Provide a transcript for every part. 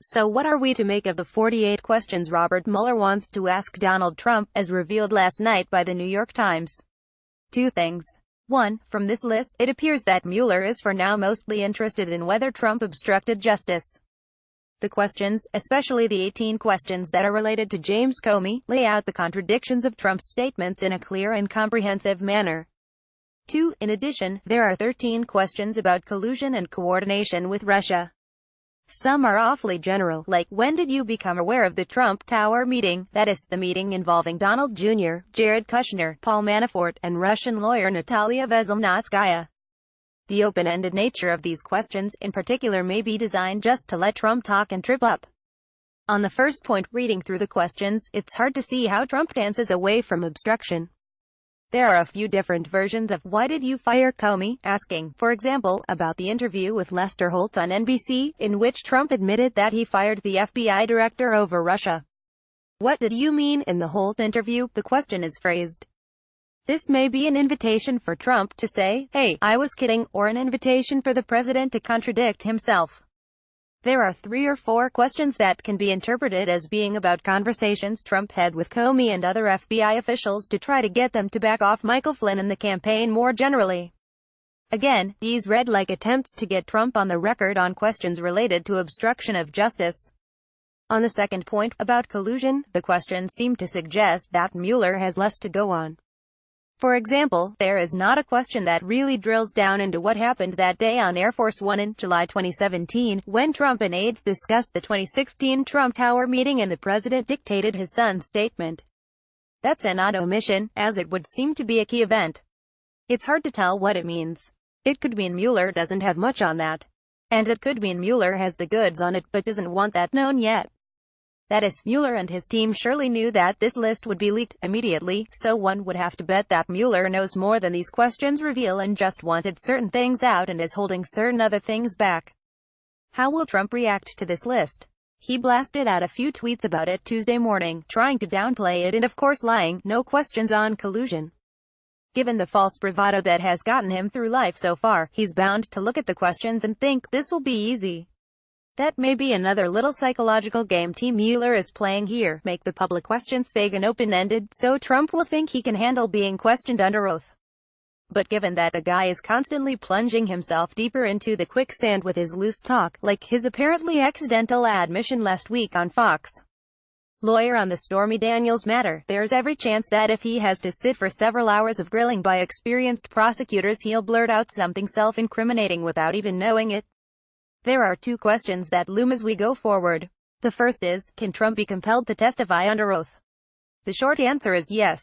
So what are we to make of the 48 questions Robert Mueller wants to ask Donald Trump, as revealed last night by the New York Times? Two things. 1. From this list, it appears that Mueller is for now mostly interested in whether Trump obstructed justice. The questions, especially the 18 questions that are related to James Comey, lay out the contradictions of Trump's statements in a clear and comprehensive manner. 2. In addition, there are 13 questions about collusion and coordination with Russia. Some are awfully general, like, when did you become aware of the Trump Tower meeting, that is, the meeting involving Donald Jr., Jared Kushner, Paul Manafort, and Russian lawyer Natalia Veselnitskaya. The open-ended nature of these questions, in particular, may be designed just to let Trump talk and trip up. On the first point, reading through the questions, it's hard to see how Trump dances away from obstruction. There are a few different versions of "why did you fire Comey?" asking, for example, about the interview with Lester Holt on NBC, in which Trump admitted that he fired the FBI director over Russia. "What did you mean in the Holt interview?" the question is phrased. This may be an invitation for Trump to say, "Hey, I was kidding," or an invitation for the president to contradict himself. There are 3 or 4 questions that can be interpreted as being about conversations Trump had with Comey and other FBI officials to try to get them to back off Michael Flynn and the campaign more generally. Again, these read like attempts to get Trump on the record on questions related to obstruction of justice. On the second point, about collusion, the questions seem to suggest that Mueller has less to go on. For example, there is not a question that really drills down into what happened that day on Air Force One in July 2017, when Trump and aides discussed the 2016 Trump Tower meeting and the president dictated his son's statement. That's an odd omission, as it would seem to be a key event. It's hard to tell what it means. It could mean Mueller doesn't have much on that. And it could mean Mueller has the goods on it but doesn't want that known yet. That is, Mueller and his team surely knew that this list would be leaked immediately, so one would have to bet that Mueller knows more than these questions reveal and just wanted certain things out and is holding certain other things back. How will Trump react to this list? He blasted out a few tweets about it Tuesday morning, trying to downplay it and of course lying, no questions on collusion. Given the false bravado that has gotten him through life so far, he's bound to look at the questions and think, this will be easy. That may be another little psychological game Team Mueller is playing here, make the public questions vague and open-ended, so Trump will think he can handle being questioned under oath. But given that the guy is constantly plunging himself deeper into the quicksand with his loose talk, like his apparently accidental admission last week on Fox lawyer on the Stormy Daniels matter, there's every chance that if he has to sit for several hours of grilling by experienced prosecutors, he'll blurt out something self-incriminating without even knowing it. There are 2 questions that loom as we go forward. The first is, can Trump be compelled to testify under oath? The short answer is yes.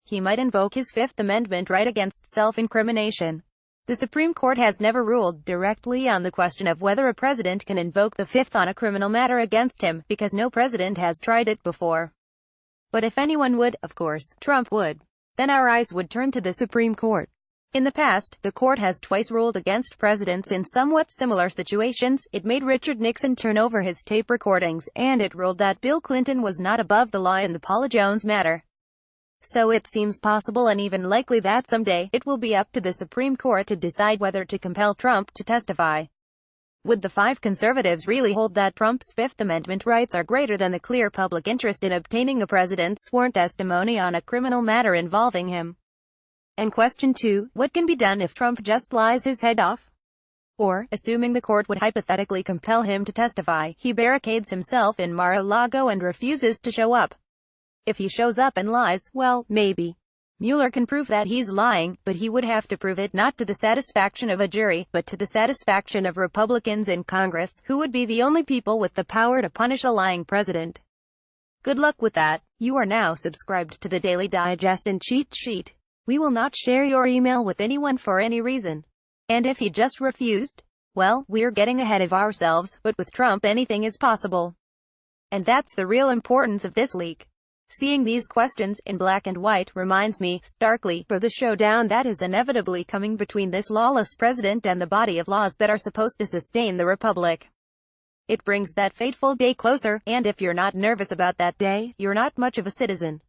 He might invoke his Fifth Amendment right against self-incrimination. The Supreme Court has never ruled directly on the question of whether a president can invoke the Fifth on a criminal matter against him, because no president has tried it before. But if anyone would, of course, Trump would. Then our eyes would turn to the Supreme Court. In the past, the court has twice ruled against presidents in somewhat similar situations. It made Richard Nixon turn over his tape recordings, and it ruled that Bill Clinton was not above the law in the Paula Jones matter. So it seems possible and even likely that someday, it will be up to the Supreme Court to decide whether to compel Trump to testify. Would the 5 conservatives really hold that Trump's Fifth Amendment rights are greater than the clear public interest in obtaining a president's sworn testimony on a criminal matter involving him? And question 2, what can be done if Trump just lies his head off? Or, assuming the court would hypothetically compel him to testify, he barricades himself in Mar-a-Lago and refuses to show up. If he shows up and lies, well, maybe Mueller can prove that he's lying, but he would have to prove it not to the satisfaction of a jury, but to the satisfaction of Republicans in Congress, who would be the only people with the power to punish a lying president. Good luck with that. You are now subscribed to the Daily Digest and Cheat Sheet. We will not share your email with anyone for any reason. And if you just refused, well, we're getting ahead of ourselves, but with Trump anything is possible. And that's the real importance of this leak. Seeing these questions, in black and white, reminds me, starkly, of the showdown that is inevitably coming between this lawless president and the body of laws that are supposed to sustain the republic. It brings that fateful day closer, and if you're not nervous about that day, you're not much of a citizen.